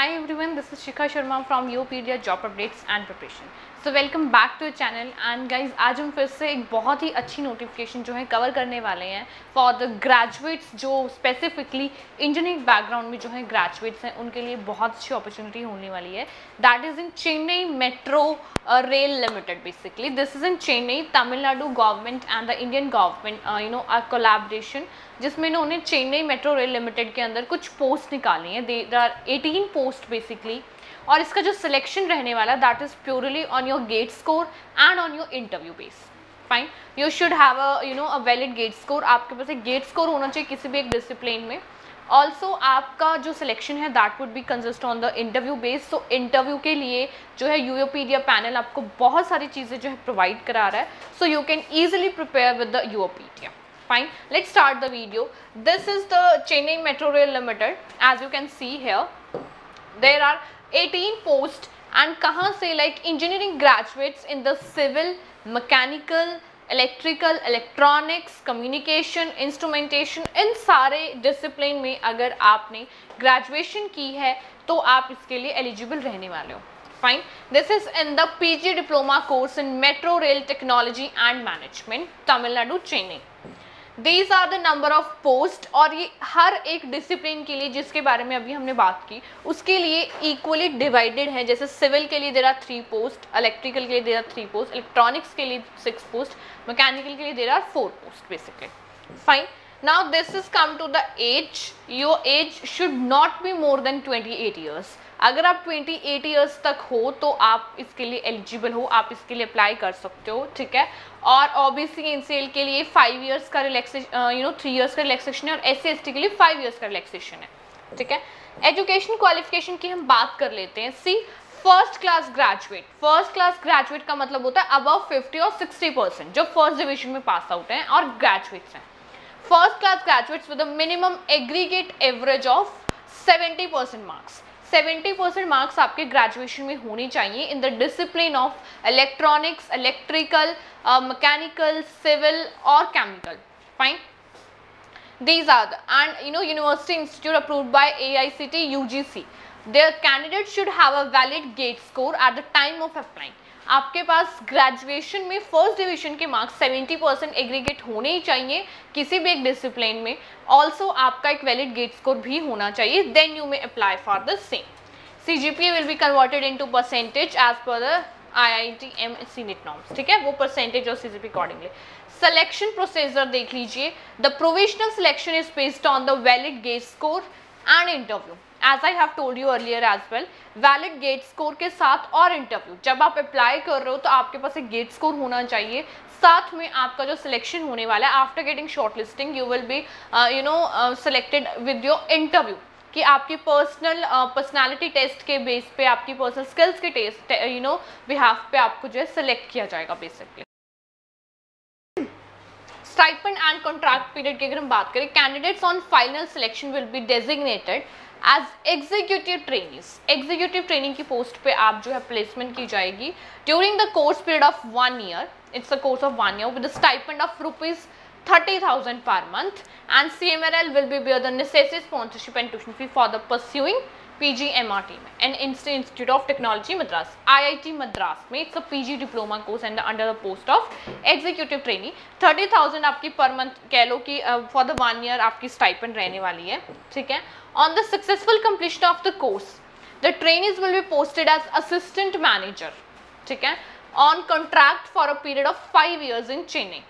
Hi everyone, this is Shikha Sharma from Yopedia Job Updates and Preparation. So welcome back to the channel and guys, आज हम फिर से एक बहुत ही अच्छी नोटिफिकेशन जो है कवर करने वाले हैं फॉर द ग्रेजुएट्स जो स्पेसिफिकली इंजीनियरिंग बैकग्राउंड में जो है ग्रेजुएट्स हैं उनके लिए बहुत अच्छी अपॉर्चुनिटी होने वाली है. That is in Chennai metro rail limited. Basically this is in Chennai, Tamil Nadu government and the Indian government a collaboration, जिसमें इन्होंने चेन्नई मेट्रो रेल लिमिटेड के अंदर कुछ पोस्ट निकाली हैं. There are 18 post basically. और इसका जो सिलेक्शन रहने वाला that is purely on your GATE score and on your interview base. Fine, you should have a valid GATE score. आपके पास एक गेट स्कोर होना चाहिए किसी भी एक डिसिप्लिन में. ऑल्सो आपका जो सिलेक्शन है that would be consist on the interview base. So interview के लिए जो है यूओपीडिया पैनल आपको बहुत सारी चीज़ें जो है प्रोवाइड करा रहा है. So you can easily prepare with the Youpedia. Fine, let's start the video. This is the Chennai Metro Rail Limited. As you can see here, there are 18 posts and कहाँ से like engineering graduates in the civil, mechanical, electrical, electronics, communication, instrumentation, इन सारे discipline में अगर आपने graduation की है तो आप इसके लिए eligible रहने वाले हो. Fine. This is in the PG diploma course in Metro Rail Technology and Management, Tamil Nadu, Chennai. These are the number of post. और ये हर एक डिसिप्लिन के लिए जिसके बारे में अभी हमने बात की उसके लिए इक्वली डिवाइडेड है. जैसे सिविल के लिए देर आर 3 पोस्ट, इलेक्ट्रिकल के लिए देर आर 3 पोस्ट, इलेक्ट्रॉनिक्स के लिए 6 पोस्ट, मैकेनिकल के लिए there are 4 post basically. Fine. Now this is come to the age. Your age should not be more than 28 years. अगर आप 28 ईयर्स तक हो तो आप इसके लिए एलिजिबल हो, आप इसके लिए अप्लाई कर सकते हो. ठीक है. और ओबीसी एनसीएल के लिए 5 ईयर्स का रिलैक्सेशन 3 ईयर्स का रिलैक्सेशन है और एससी एसटी के लिए 5 ईयर्स का रिलैक्सेशन है. ठीक है. एजुकेशन क्वालिफिकेशन की हम बात कर लेते हैं. See, first class graduate. First class graduate का मतलब होता है अबव 50 और 60% जो फर्स्ट डिवीजन में पास आउट हैं और ग्रेजुएट्स हैं. First class graduates with minimum aggregate average of 70% marks. 70% marks आपके ग्रेजुएशन में होनी चाहिए in the discipline of electronics, electrical, mechanical, civil और chemical. Fine. These are the and University Institute approved by AICTE UGC. Their candidate should have a valid gate score at the time of applying. आपके पास graduation में first division के marks 70% aggregate होने ही चाहिए किसी भी एक discipline में. Also आपका एक वैलिड गेट स्कोर भी होना चाहिए. Then you may apply for the same. CGPA will be converted into percentage as per the IIT NEET norms. ठीक है, वो परसेंटेज और CGPA अकॉर्डिंगली. सिलेक्शन प्रोसीजर देख लीजिए. The provisional selection is based on the valid GATE score and interview. As I have told you earlier as well, valid GATE score के साथ और interview. जब आप अप्लाई कर रहे हो तो आपके पास एक गेट स्कोर होना चाहिए, साथ में आपका जो सिलेक्शन होने वाला है after getting short listing you will be selected with your interview. कि आपकी पर्सनालिटी टेस्ट के बेस पे, आपकी पर्सनल स्किल्स के टेस्ट बिहाफ पे आपको जो है सिलेक्ट किया जाएगा basically. Stipend and contract period की अगर हम बात करें, candidates on final selection will be designated as executive training. Executive training की पोस्ट पे आप जो है प्लेसमेंट की जाएगी during the course period of 1 year. It's a course of 1 year with stipend of ₹30,000 per month, and CMRL will be bear the necessary sponsorship and tuition fee for the pursuing PGMRT and Institute of Technology Madras, IIT Madras में. It's a PG diploma course and under the post of executive trainee. 30,000 आपकी per month कह लो कि for the 1 year आपकी stipend रहने वाली है. ठीक है. On the successful completion of the course, the trainees will be posted as assistant manager. ठीक है. On contract for a period of 5 years in Chennai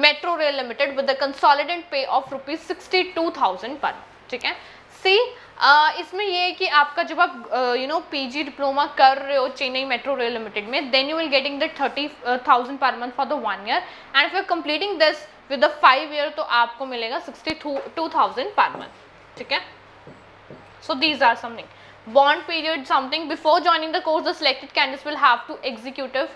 Metro Rail Limited with the consolidated pay of ₹62,000 पर. ठीक है. सी, इसमें ये है कि आपका जब आप PG डिप्लोमा कर रहे हो चेन्नई मेट्रो रेल लिमिटेड में, then you will getting the 30,000 per month for the 1 year and if you completing this with the 5 year तो आपको मिलेगा 62,000 पर मंथ. ठीक है. So these are something. Bond period something. Before joining the course the selected candidates will have to executive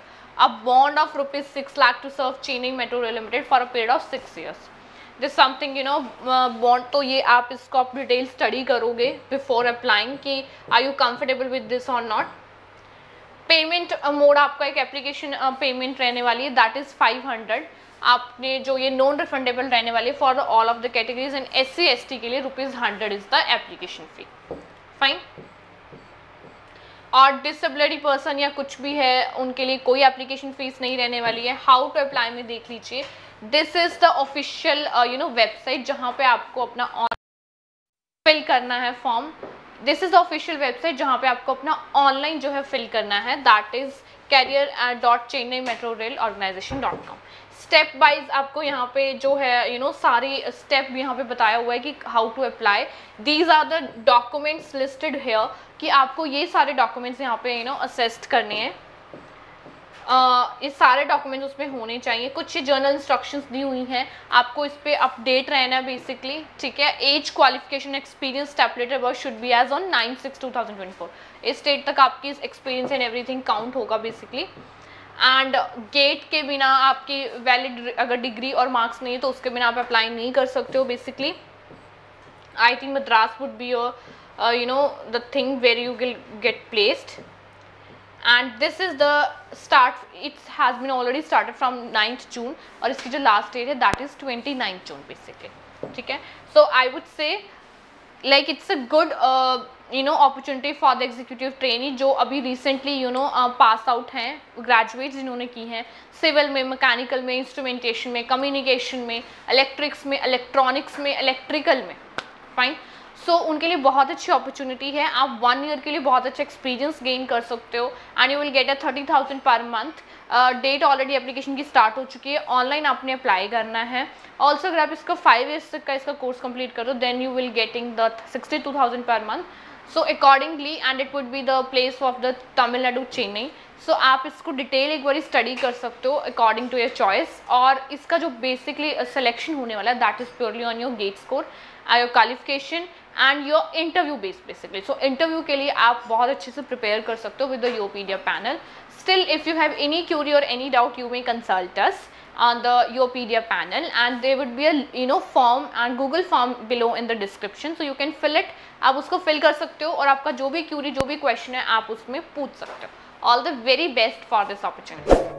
a bond of ₹6 lakh to serve Chennai Metro Rail Limited for a period of 6 years. This something bond तो ये आप इसको आप detail study करोगे before applying कि are you comfortable with this और नॉट. Payment mode आपका एक एप्लीकेशन पेमेंट रहने वाली है दैट इज़ 500. आपने जो ये नॉन रिफंडेबल रहने वाली है for all of the categories and SC ST के लिए ₹100 is the application fee. Fine. और डिसेबिलिटी पर्सन या कुछ भी है उनके लिए कोई एप्लीकेशन फीस नहीं रहने वाली है। हाउ टू अप्लाई में देख लीजिए, this is the official website जहाँ पे आपको अपना फिल करना है form. This is the official website जहाँ पे आपको अपना ऑनलाइन जो है फिल करना है, that is career.chennaimetrorailorganization.com। Step wise आपको यहाँ पे जो है सारी स्टेप यहाँ पे बताया हुआ है कि how to apply. These are the documents listed here कि आपको ये सारे डॉक्यूमेंट्स यहाँ पे असेस्ट करने हैं। ये सारे डॉक्यूमेंट्स उसमें होने चाहिए। कुछ जर्नल इंस्ट्रक्शंस दी हुई हैं, आपको इस पर अपडेट रहना है बेसिकली, ठीक है। Age, qualification, experience stipulated work should be as on 9/6/2024। इस डेट तक आपकी एक्सपीरियंस एंड एवरीथिंग काउंट होगा बेसिकली। एंड गेट के बिना आपकी वैलिड अगर डिग्री और मार्क्स नहीं है तो उसके बिना आप अप्लाई नहीं कर सकते हो basically. I think Madras would be your the thing where you will get placed. And this is the start, it's has been already started from 9th June और इसकी जो लास्ट डेट है that is 29th June basically, ठीक है। So I would say like it's a good opportunity for the executive trainee जो अभी recently pass out हैं, graduates जिन्होंने की हैं सिविल में, मैकेनिकल में, इंस्ट्रूमेंटेशन में, कम्युनिकेशन में, इलेक्ट्रिक्स में, इलेक्ट्रॉनिक्स में, इलेक्ट्रिकल में, फाइन। सो उनके लिए बहुत अच्छी अपॉर्चुनिटी है। आप 1 ईयर के लिए बहुत अच्छा एक्सपीरियंस गेन कर सकते हो and you will get 30,000 per month. Date already application की स्टार्ट हो चुकी है, ऑनलाइन आपने अप्लाई करना है। ऑल्सो अगर आप इसका 5 ईयर्स तक का इसका कोर्स कंप्लीट करो then you will getting the 62,000 per month. So accordingly and it would be the place of the Tamil Nadu, Chennai. So आप इसको डिटेल एक बार स्टडी कर सकते हो अकॉर्डिंग टू योर चॉइस। और इसका जो बेसिकली सिलेक्शन होने वाला है that is purely on your GATE score, your qualification and your interview base basically. So interview के लिए आप बहुत अच्छे से प्रिपेयर कर सकते हो with the Youpedia panel. Still, if you have any query or any doubt, you may consult us on the Yopedia panel, and there would be a form and Google form below in the description, so you can fill it. आप उसको fill कर सकते हो और आपका जो भी query, जो भी question है आप उसमें पूछ सकते हो। All the very best for this opportunity.